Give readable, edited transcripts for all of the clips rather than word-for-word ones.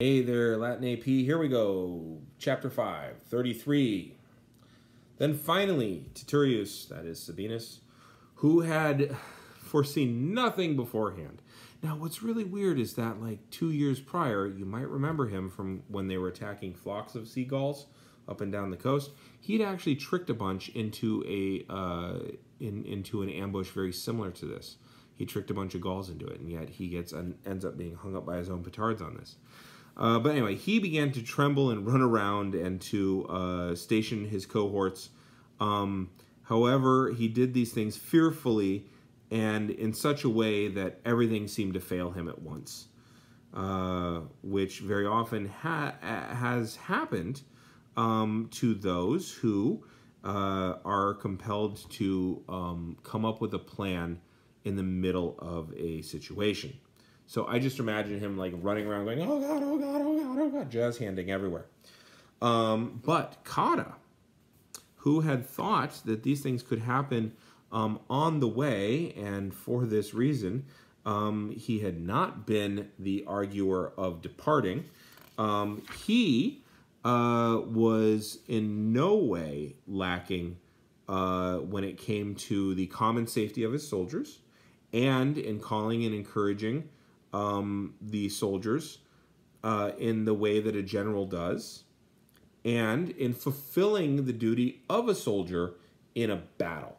Hey there, Latin AP. Here we go. Chapter 5, 33. Then finally, Titurius, that is Sabinus, who had foreseen nothing beforehand. Now, what's really weird is that, like 2 years prior, you might remember him from when they were attacking flocks of seagulls up and down the coast. He'd actually tricked a bunch into into an ambush very similar to this. He tricked a bunch of Gauls into it, and yet he ends up being hung up by his own petards on this. But anyway, he began to tremble and run around and to station his cohorts. However, he did these things fearfully and in such a way that everything seemed to fail him at once, which very often has happened to those who are compelled to come up with a plan in the middle of a situation. So I just imagine him like running around going, oh God, oh God, oh God, oh God, jazz handing everywhere. But Cotta, who had thought that these things could happen on the way, and for this reason, he had not been the arguer of departing. He was in no way lacking when it came to the common safety of his soldiers, and in calling and encouraging the soldiers in the way that a general does, and in fulfilling the duty of a soldier in a battle.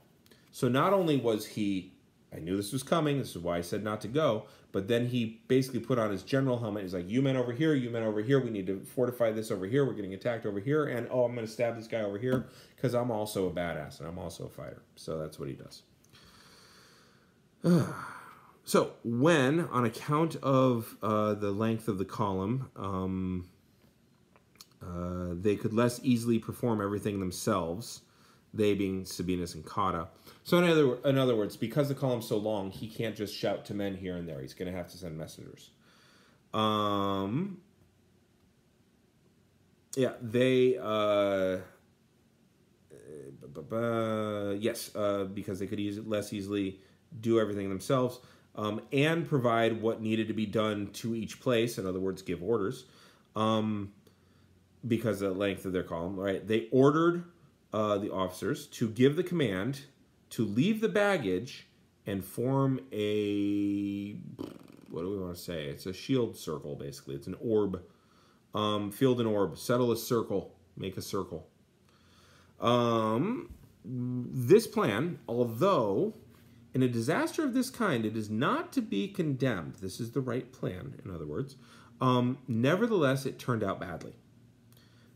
So not only was he, I knew this was coming, this is why I said not to go, but then he basically put on his general helmet. He's like, you men over here, we need to fortify this over here, we're getting attacked over here, and oh, I'm going to stab this guy over here, because I'm also a badass, and I'm also a fighter. So that's what he does. So when, on account of the length of the column, they could less easily perform everything themselves, they being Sabinus and Cotta. So in other words, because the column's so long, he can't just shout to men here and there. He's going to have to send messengers. Yeah, they... because they could less easily do everything themselves, and provide what needed to be done to each place. In other words, give orders, because of the length of their column. Right? They ordered the officers to give the command to leave the baggage and form a, what do we want to say? It's a shield circle, basically. It's an orb. Field an orb. Settle a circle. Make a circle. This plan, although in a disaster of this kind, it is not to be condemned. This is the right plan, in other words. Nevertheless, it turned out badly.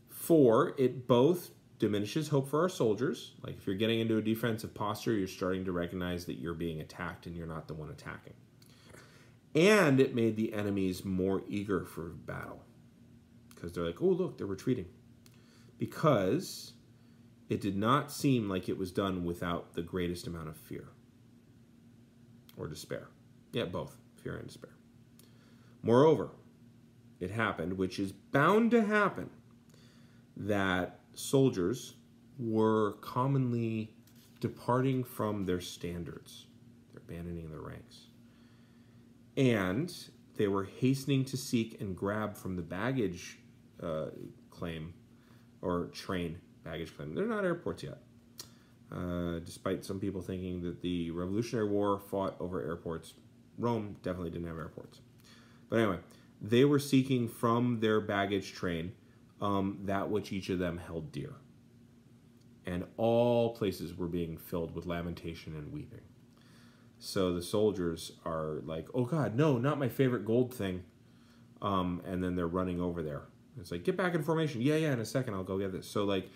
For it both diminishes hope for our soldiers. Like if you're getting into a defensive posture, you're starting to recognize that you're being attacked and you're not the one attacking. And it made the enemies more eager for battle. Because they're like, oh, look, they're retreating. Because it did not seem like it was done without the greatest amount of fear. Or despair. Yeah, both. Fear and despair. Moreover, it happened, which is bound to happen, that soldiers were commonly departing from their standards. They're abandoning their ranks. And they were hastening to seek and grab from the baggage claim, or train baggage claim. They're not airports yet. Despite some people thinking that the Revolutionary War fought over airports, Rome definitely didn't have airports. But anyway, they were seeking from their baggage train that which each of them held dear. And all places were being filled with lamentation and weeping. So the soldiers are like, oh God, no, not my favorite gold thing. And then they're running over there. It's like, get back in formation. Yeah, in a second, I'll go get this. So like,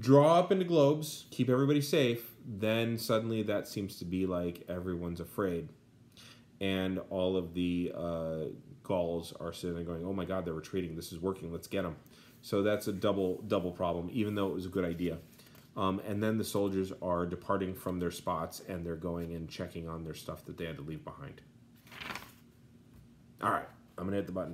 draw up into globes, keep everybody safe. Then suddenly that seems to be like everyone's afraid. And all of the Gauls are sitting there going, oh my God, they're retreating. This is working. Let's get them. So that's a double problem, even though it was a good idea. And then the soldiers are departing from their spots, and they're going and checking on their stuff that they had to leave behind. All right, I'm going to hit the button.